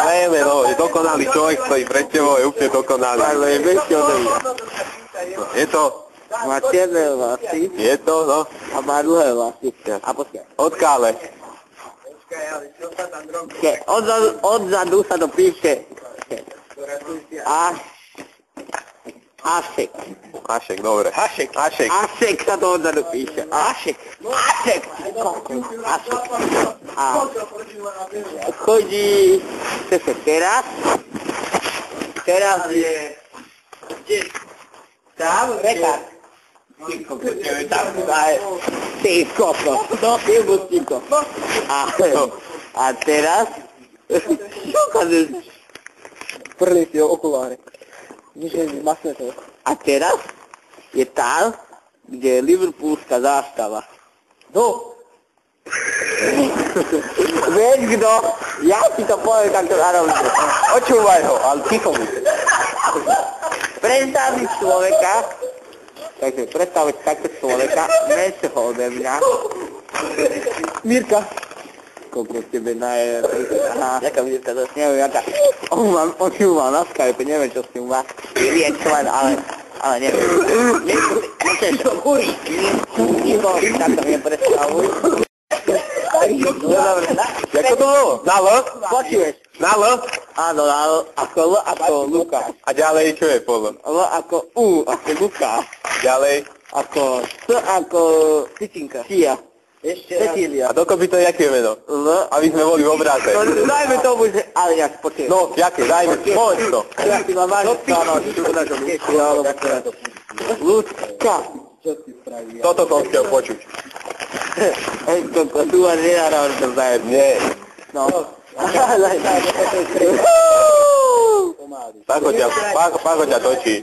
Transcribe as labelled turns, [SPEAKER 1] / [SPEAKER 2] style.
[SPEAKER 1] Vieme, no, je dokonalý človek, stojí pred tebou, je úplne dokonalý.
[SPEAKER 2] Ale je väčšie od mňa.
[SPEAKER 1] Je to?
[SPEAKER 2] Má čierne vlasy.
[SPEAKER 1] Je to, no.
[SPEAKER 2] A má dlhé vlasy. A počkaj.
[SPEAKER 1] Od kále.
[SPEAKER 2] Odzadu sa to píše. Ašek.
[SPEAKER 1] Hašek, dobre. Hašek.
[SPEAKER 2] Ašek sa to odzadu píše. Ašek. A chodí teraz je tam rekár. Ty kokos, no ty bustíko. A teraz čo kadeš? Prli si okuláre. A teraz je tam, kde je liverpoolská zástava. No. Vieš kto? Ja ti to poviem takto narovne.
[SPEAKER 1] Počúvaj ho, ale ticho mi.
[SPEAKER 2] Predstaviť človeka, takže predstaviť takto človeka, menšieho ode mňa. Mirka. Koľko tebe naje... Jaká Mirka to? Neviem, jaká... On ju má na Skype, neviem čo s ním má. Je člen, ale neviem. Nechceš to kúriť. Nikoho takto nepredstavuj. Dobre,
[SPEAKER 1] Jako to bolo? Na L?
[SPEAKER 2] počuješ?
[SPEAKER 1] Na L?
[SPEAKER 2] Áno, ako L ako Lukáš.
[SPEAKER 1] A ďalej čo je po L?
[SPEAKER 2] L ako U ako Lukáš.
[SPEAKER 1] Ďalej?
[SPEAKER 2] Ako S ako Cicinka. Cia. Cecília.
[SPEAKER 1] A dokopy to je jaké meno?
[SPEAKER 2] L.
[SPEAKER 1] Aby sme boli v obráze.
[SPEAKER 2] No dajme tomu, že... Ale ja počujem.
[SPEAKER 1] No, jaké, dajme, povedz to.
[SPEAKER 2] Ja si ma vážim stále, že tu na to vieš. Ľudka.
[SPEAKER 1] Toto som chcel počuť.
[SPEAKER 2] Tu ma nenarávam to zajem.
[SPEAKER 1] Nie.
[SPEAKER 2] No.
[SPEAKER 1] Pako ťa točí.